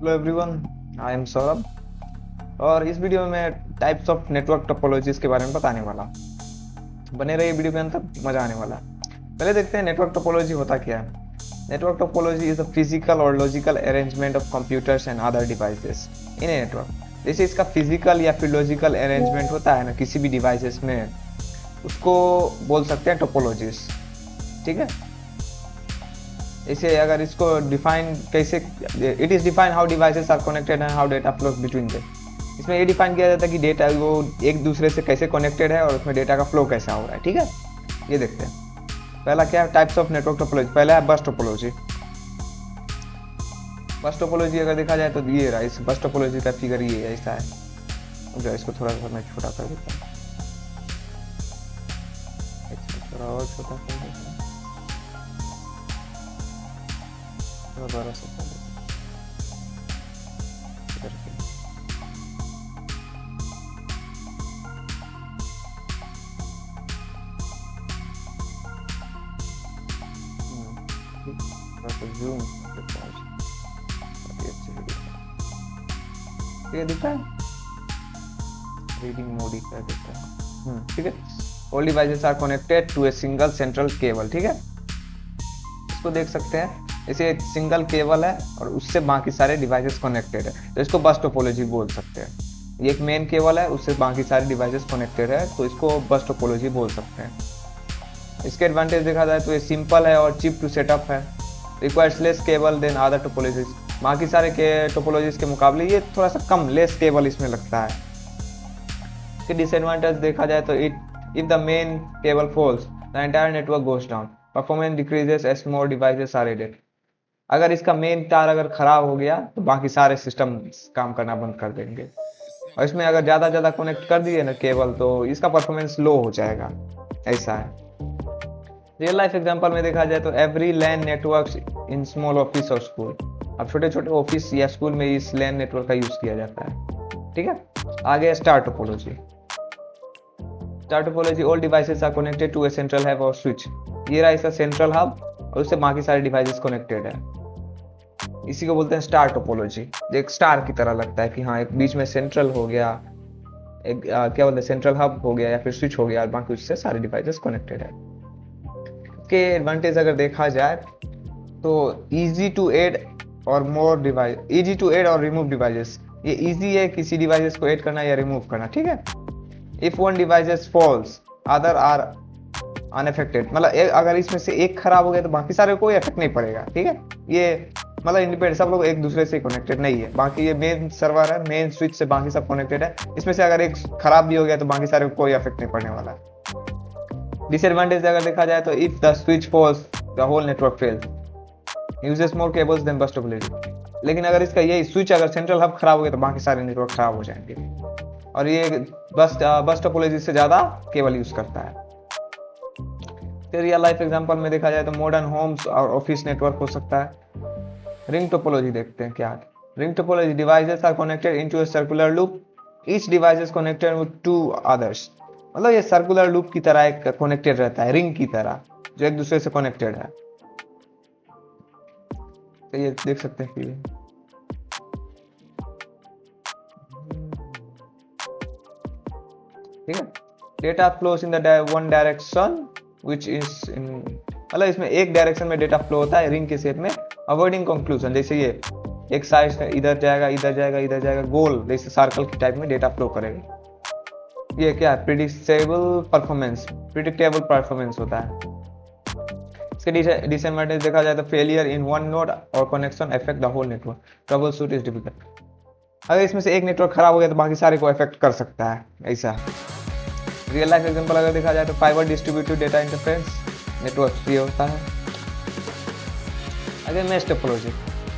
Hello everyone, I am Saurabh और इस video में मैं टाइप्स ऑफ नेटवर्क टोपोलॉजीज के बारे में बताने वाला हूँ। बने रहिए वीडियो के अंत तक, मजा आने वाला है। पहले देखते हैं नेटवर्क टोपोलॉजी होता क्या है। Network topology is the physical और logical arrangement of computers and other devices in a network. जैसे इसका फिजिकल या फिर लॉजिकल अरेंजमेंट होता है ना किसी भी डिवाइसेस में, उसको बोल सकते हैं टोपोलॉजीज। ठीक है, इसे अगर इसको डिफाइन कैसे, it is define how devices are connected and how data flows between them. इसमें ये डिफाइन किया जाता है कि डेटा वो एक दूसरे से कैसे कनेक्टेड है और उसमें डेटा का फ्लो कैसा हो रहा है। ठीक है, ये देखते हैं। पहला क्या है, टाइप्स ऑफ नेटवर्क टोपोलॉजी। पहला है बस टोपोलॉजी। बस टोपोलॉजी अगर देखा जाए तो ये रहा, इस बस टोपोलॉजी का फिगर ये ऐसा है। जो इसको थोड़ा सा मैं छोटा कर देता हूँ, थोड़ा और छोटा कर देता हूँ, दोबारा से कर देता हूँ। जूम दिखता है, रीडिंग मोड ही कर देता है। ठीक है, all devices are connected to a single central cable. ठीक है, इसको देख सकते हैं, इसे एक सिंगल केबल है और उससे बाकी सारे डिवाइसेस कनेक्टेड है, तो इसको बस टोपोलॉजी बोल सकते हैं। ये एक मेन केबल है, उससे बाकी सारे डिवाइसेस कनेक्टेड है, तो इसको बस टोपोलॉजी बोल सकते हैं। इसके एडवांटेज देखा जाए तो ये सिंपल है और चीप टू सेटअप है, requires less cable than other topologies. बाकी सारे के टोपोलॉजीज के मुकाबले ये थोड़ा सा कम, लेस केबल इसमें लगता है। इसके डिसएडवांटेज देखा जाए तो if the main cable falls the entire network goes down, performance decreases as more devices are added. अगर इसका मेन तार अगर खराब हो गया तो बाकी सारे सिस्टम काम करना बंद कर देंगे, और इसमें अगर ज़्यादा कनेक्ट कर दिए ना केबल तो इसका परफॉर्मेंस लो हो जाएगा। ऐसा है। रियल लाइफ एग्जांपल में देखा जाए तो every LAN network in small office और स्कूल। अब छोटे छोटे ऑफिस या स्कूल में इस लैन नेटवर्क का यूज किया जाता है। ठीक है, आगे star topology. Star topology, all devices are connected to a central hub और स्विच। ये रहा इसका सेंट्रल हब और उससे बाकी सारे डिवाइसेस कनेक्टेड है। इसी को बोलते हैं स्टार टोपोलॉजी। एक स्टार की तरह लगता है कि हाँ, एक बीच में सेंट्रल हो गया, एक क्या बोलते हैं, सेंट्रल हब हो गया या फिर स्विच हो गया और बाकी उससे सारे डिवाइसेस कनेक्टेड है। के एडवांटेज अगर देखा जाए तो इजी टू ऐड और मोर डिवाइस, इजी टू ऐड और रिमूव डिवाइसेस। ये इजी है किसी डिवाइसेस को ऐड करना या रिमूव करना। ठीक है, if one devices falls other are unaffected, मतलब अगर इसमें से एक खराब हो गया तो बाकी सारे कोई इफेक्ट नहीं पड़ेगा। ठीक है, ये मतलब इंडिपेंडेंट, सब लोग एक दूसरे से कनेक्टेड नहीं है। बाकी ये मेन सर्वर है, मेन स्विच से बाकी सब कनेक्टेड है। इसमें से अगर एक खराब भी हो गया तो बाकी सारे को कोई इफेक्ट नहीं पड़ने वाला है। डिसएडवांटेज अगर देखा जाए तो if the switch falls the whole network fails, uses more cables than bus topology. लेकिन अगर इसका यही स्विच, अगर सेंट्रल हब खराब हो गया तो बाकी सारे नेटवर्क खराब हो जाएंगे, और ये बस टोपोलॉजी से ज्यादा केबल यूज करता है। फिर रियल लाइफ एग्जांपल में देखा जाए तो मॉडर्न होम्स और ऑफिस नेटवर्क हो सकता है। रिंग टोपोलॉजी देखते हैं क्या है। Ring topology, devices are connected into a circular loop, each device is connected with two others. मतलब ये सर्कुलर लूप की तरह एक कनेक्टेड रहता है, रिंग की तरह, जो एक दूसरे से कनेक्टेड है। तो ये देख सकते हैं कि ठीक है, data flows in the one direction which is in, मतलब इसमें एक डायरेक्शन में डेटा फ्लो होता है रिंग के शेप में, अवॉइडिंग कंक्लूजन। जैसे ये एक साइड से इधर जाएगा, इधर जाएगा, इधर जाएगा, गोल जैसे सर्कल की टाइप में डेटा फ्लो करेगा। ये क्या है, प्रिडिक्टेबल परफॉर्मेंस होता है। इसके डिसएडवांटेज देखा जाए तो फेलियर इन वन नोड और connection affect the whole network, troubleshoot is difficult. अगर इसमें से एक नेटवर्क खराब हो गया तो बाकी सारे को अफेक्ट कर सकता है। ऐसा रियल लाइफ एग्जांपल अगर देखा जाए तो fibre distributed data interference network ये होता है। अगर मेश टोपोलॉजी,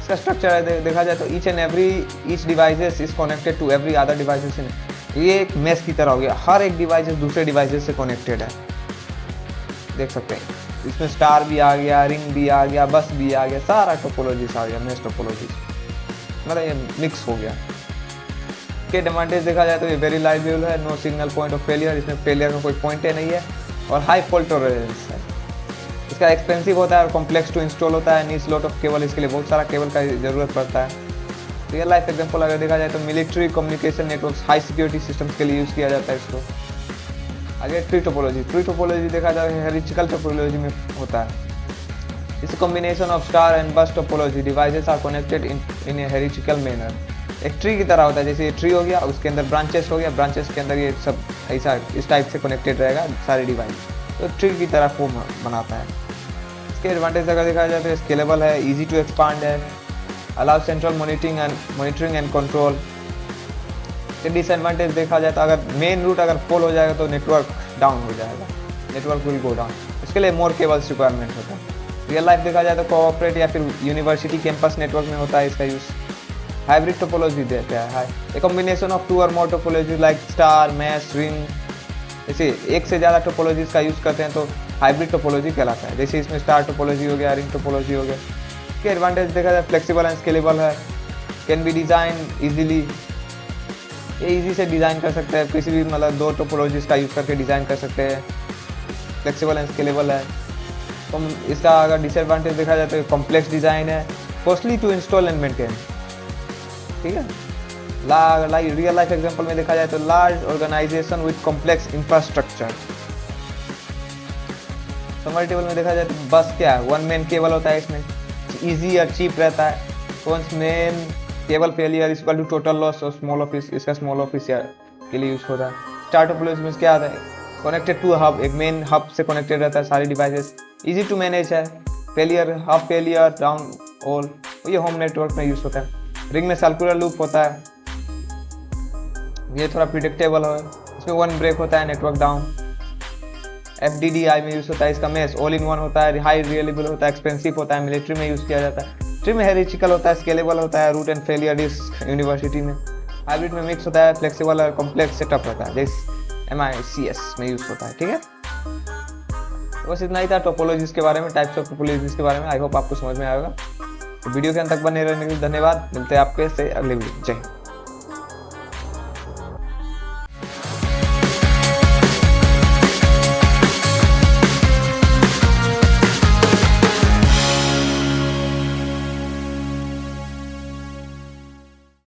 इसका स्ट्रक्चर देखा जाए तो each devices is connected to every other devices in, ये एक मेश की तरह हो गया, हर एक डिवाइस दूसरे डिवाइसेस से कनेक्टेड है। देख सकते हैं इसमें स्टार भी आ गया, रिंग भी आ गया, बस भी आ गया, सारा टोपोलॉजीज आ गया, मेश टोपोलॉजी, मतलब ये मिक्स हो गया। के एडवांटेज देखा जाए तो ये वेरी लाइवेबल है, no signal point of failure, इसमें फेलियर का कोई पॉइंट ही नहीं है, और हाई फॉल्ट टॉलरेंस है। इसका एक्सपेंसिव होता है और कॉम्प्लेक्स टू इंस्टॉल होता है, नीस लॉट ऑफ केबल, इसके लिए बहुत सारा केबल का जरूरत पड़ता है। रियल लाइफ एग्जांपल अगर देखा जाए तो military communication networks high security systems के लिए यूज़ किया जाता है इसको। आगे ट्री टोपोलॉजी देखा जाए हेरिचिकल टोपोलॉजी में होता है। इस combination of star and bus topology devices are connected in a hierarchical manner. एक ट्री की तरह होता है, जैसे ये ट्री हो गया, उसके अंदर ब्रांचेस हो गया, ब्रांचेस के अंदर ये सब ऐसा इस टाइप से कनेक्टेड रहेगा सारे डिवाइस, तो ट्री की तरह फॉर्म बनाता है। इसके एडवांटेज अगर देखा जाए तो स्केलेबल है, इजी टू एक्सपांड है, allow central monitoring and control. इसके डिसएडवांटेज देखा जाए तो अगर मेन रूट अगर फॉल हो जाएगा तो नेटवर्क डाउन हो जाएगा, नेटवर्क विल गो डाउन। इसके लिए मोर केबल्स रिक्वायरमेंट होता है। रियल लाइफ देखा जाए तो कोऑपरेट या फिर यूनिवर्सिटी कैंपस नेटवर्क में होता है इसका यूज़। हाइब्रिड टोपोलॉजी देता है, ए कॉम्बिनेशन ऑफ 2 और more topology like star, mesh, ring, जैसे एक से ज़्यादा टोपोलॉजीज का यूज़ करते हैं तो हाइब्रिड टोपोलॉजी कहलाता है। जैसे इसमें स्टार टोपोलॉजी हो गया, रिंग टोपोलॉजी हो गया। इसके एडवांटेज देखा जाए फ्लेक्सिबल एंड स्केलेबल है, कैन बी डिज़ाइन ईजिली, ये ईजी से डिज़ाइन कर सकते हैं, किसी भी मतलब 2 टोपोलॉजीज का यूज़ करके डिज़ाइन कर सकते हैं। फ्लेक्सिबल एंड स्केलेबल है। तो इसका अगर डिसएडवांटेज देखा जाए तो कॉम्प्लेक्स डिज़ाइन है, costly to install and maintain. ठीक है, रियल लाइफ एग्जांपल में देखा जाए तो large organisation with complex infrastructure. Summary table में देखा जाए तो बस क्या है, 1 मेन केबल होता है, इसमें इजी और चीप रहता है। Once main cable failure is equal to total loss और स्मॉल ऑफिस, इसका स्मॉल ऑफिस के लिए यूज होता है। स्टार टोपोलॉजी में क्या आता है, कनेक्टेड टू हब, एक मेन हब से कनेक्टेड रहता है सारे डिवाइसेस, इजी टू मैनेज है। Failure, hub failure, down all, ये होम नेटवर्क में यूज होता है। रिंग में सर्कुलर लूप होता है, ये थोड़ा प्रिडिक्टेबल है, इसमें 1 ब्रेक होता है, नेटवर्क डाउन। FDDI में यूज होता है, इसका मेश ऑल इन वन होता है, हाई रिलेबल होता है, एक्सपेंसिव होता है, मिलिट्री में यूज किया जाता है। ट्री में हेरिचिकल होता है, स्केलेबल होता है, root and failure risk university में। हाइब्रिड में मिक्स होता है, फ्लेक्सिबल और कॉम्प्लेक्स सेटअप रहता है, जैसे MICS में यूज होता है। ठीक है, बस इतना ही था टोपोलॉजीज के बारे में, टाइप्स ऑफ टोपोलॉजीज के बारे में। आई होप आपको समझ में आएगा। तो वीडियो के अंत तक बने रहने के लिए धन्यवाद। मिलते हैं आपके से अगले वीडियो। जय हिंद।